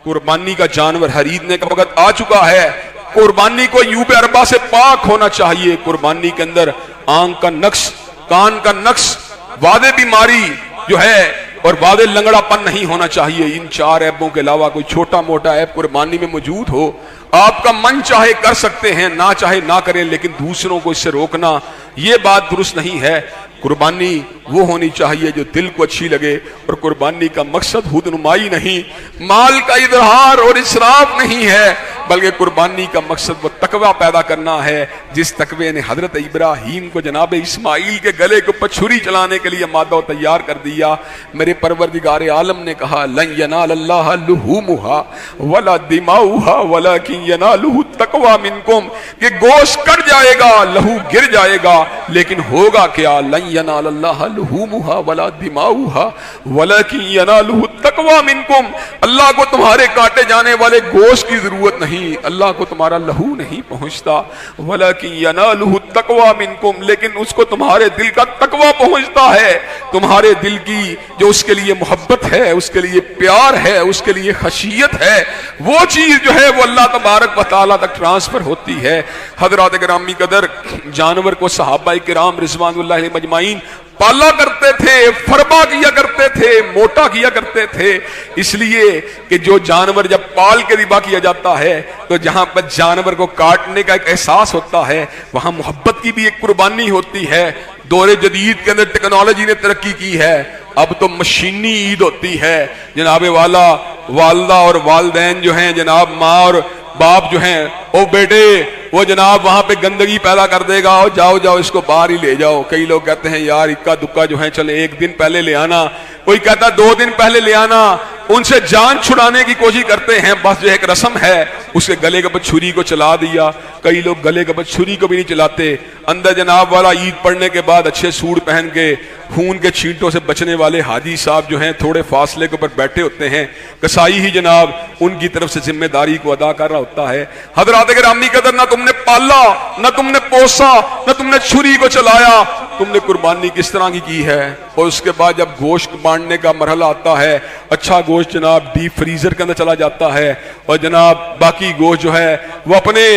कुर्बानी का जानवर खरीदने का वक्त आ चुका है। कुर्बानी को यूब अरबा से पाक होना चाहिए। कुर्बानी के अंदर आंख का नक्श, कान का नक्श, वादे बीमारी जो है और वादे लंगड़ापन नहीं होना चाहिए। इन 4 ऐबों के अलावा कोई छोटा मोटा ऐब कुर्बानी में मौजूद हो, आपका मन चाहे कर सकते हैं, ना चाहे ना करें, लेकिन दूसरों को इससे रोकना ये बात दुरुस्त नहीं है। कुर्बानी वो होनी चाहिए जो दिल को अच्छी लगे, और कुर्बानी का मकसद खुदनुमाई नहीं, माल का इजहार और इसराफ नहीं है, बल्कि कुर्बानी का मकसद वो तकवा पैदा करना है जिस तकवे ने हजरत इब्राहीम को जनाब इस्माइल के गले को पछुरी चलाने के लिए मादा तैयार कर दिया। मेरे परवरदिगार आलम ने कहा लन यनालल्लाह लुहूमुहा वला दिमाउहा वलाकिन यनालुहु तकवा मिनकुम, कि गोश्त कट जाएगा, लहू गिर जाएगा, लेकिन होगा क्या? लन यनालल्लाह लुहूमुहा वला दिमाउहा वलाकिन यनालुहु तकवा मिनकुम। अल्लाह को तुम्हारे काटे जाने वाले गोश्त की जरूरत नहीं, अल्लाह को तुम्हारा लहू नहीं पहुंचता। वलाकिन यनालुहु तकवा मिनकुम, लेकिन उसको तुम्हारे दिल का तकवा पहुंचता है। तुम्हारे दिल की जो उसके लिए मोहब्बत है, उसके लिए प्यार है, उसके लिए खशियत है, वो चीज जो है वो अल्लाह तबारक व तआला तक ट्रांसफर होती है। हजरात गिरामी कदर, जानवर को सहाबा किराम रिज़वानुल्लाह मजमाइन पाला करते थे, फरबा किया करते थे, मोटा किया करते थे, इसलिए कि जो जानवर जब पाल के रिबा किया जाता है तो जहां पर जानवर को काटने का एक एहसास होता है, वहां मोहब्बत की भी एक कुर्बानी होती है। दौरे जदीद के अंदर टेक्नोलॉजी ने तरक्की की है, अब तो मशीनी ईद होती है। जनाब वाला वालदा और वालदैन जो हैं, जनाब माँ और बाप जो हैं, ओ बेटे वो जनाब वहां पे गंदगी पैदा कर देगा, और जाओ जाओ इसको बाहर ही ले जाओ। कई लोग कहते हैं यार इक्का दुक्का जो है चले 1 दिन पहले ले आना, कोई कहता 2 दिन पहले ले आना। उनसे जान छुड़ाने की कोशिश करते हैं, बस जो एक रस्म है उसके गले के ऊपर छुरी को चला दिया। कई लोग गले के ऊपर छुरी को भी नहीं चलाते। अंदर जनाब वाला ईद पढ़ने के बाद अच्छे सूट पहन के खून के छींटों से बचने वाले हाजी साहब जो हैं थोड़े फासले के ऊपर बैठे होते हैं, कसाई ही जनाब उनकी तरफ से जिम्मेदारी को अदा कर रहा होता है। हजरात गिरामी कदर, ना तुमने पाला, ना तुमने पोसा, ना तुमने छुरी को चलाया, तुमने कुर्बानी किस तरह की है। और उसके बाद जब गोश्त बांटने का मरहला आता है, अच्छा गोश्त जनाब डीप फ्रीजर के अंदर चला जाता है, और जनाब बाकी गोश्त जो है वो अपने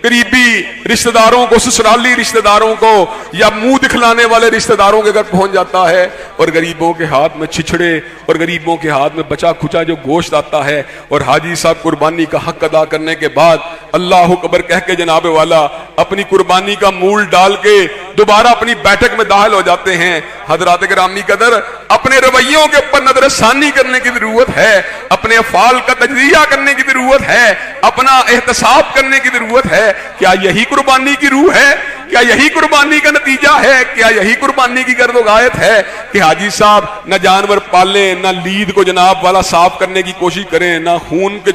करीबी रिश्तेदारों को, ससुराली रिश्तेदारों को या मुंह दिखलाने वाले रिश्तेदारों के घर पहुंच जाता है, और गरीबों के हाथ में छिछड़े और गरीबों के हाथ में बचा खुचा जो गोश्त आता है, और हाजी साहब कुर्बानी का हक अदा करने के बाद अल्लाह अकबर कह के जनाब वाला अपनी कुर्बानी का मूल डाल के दोबारा अपनी बैठक में दाखिल हो जाते हैं। हजरात गिरामी कदर, अपने रवैयों के ऊपर नजरसानी करने की जरूरत है, अपने अफाल का तजरिया करने की जरूरत है, अपना एहतसाब करने की जरूरत है। क्या यही कुर्बानी की रूह है? क्या यही कुर्बानी का नतीजा है? क्या यही कुर्बानी की गर्दोगायत है कि हाजी साहब न जानवर पालें, न लीद को जनाब वाला साफ करने की कोशिश करें, न खून से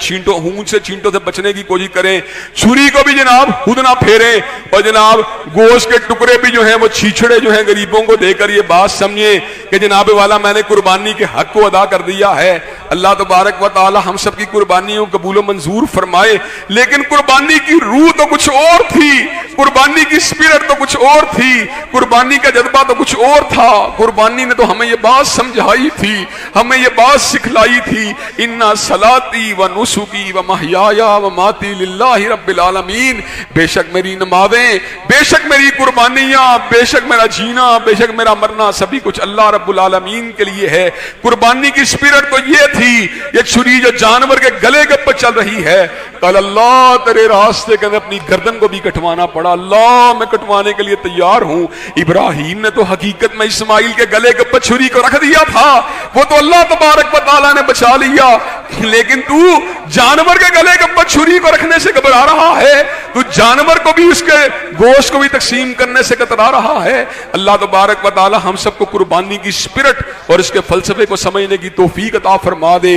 छींटों से बचने की कोशिश करें, छुरी को भी जनाब खुद ना फेरें, और जनाब गोश्त के टुकड़े भी जो हैं वो छीछड़े जो हैं गरीबों को देकर ये बात समझे कि जनाब वाला मैंने कुर्बानी के हक को अदा कर दिया है। अल्लाह तबारक व तआला हम सब की कुर्बानियों को कबूल मंजूर फरमाए। लेकिन कुर्बानी की रूह तो कुछ और थी, कुर्बानी की स्पिरिट तो कुछ और थी, कुर्बानी का जज्बा तो कुछ और था। कुर्बानी ने तो हमें ये बात समझाई थी, हमें ये बात सिखलाई थी, इन्ना सलाती व नुसुकी व महयाया व माती लिल्लाहि रब्बिल आलमीन। बेशक मेरी नमाज़ें, बेशक मेरी कुर्बानियां, बेशक मेरा जीना, बेशक मेरा मरना, सभी कुछ अल्लाह रब्बुल आलमीन के लिए है। कुर्बानी की स्पिरिट तो ये थी, ये छुरी जो जानवर के गले के ऊपर चल रही है, कल अल्लाह तेरे रास्ते के अंदर अपनी गर्दन को भी कटवाना पड़ा, अल्लाह मैं कटवाने के लिए तैयार हूं। इब्राहीम ने तो हकीकत में इस्माइल के गले के ऊपर छुरी को रख दिया था, वो तो अल्लाह तबारक व तआला ने बचा लिया, लेकिन तू जानवर के गले के ऊपर छुरी को रखने से घबरा रहा है, तू जानवर को भी उसके गोश्त को भी तकसीम करने से कतरा रहा है। अल्लाह तबारक व तआला हम सबको कुर्बानी की स्पिरिट और इसके फलसफे को समझने की तौफीक अता फरमा दे।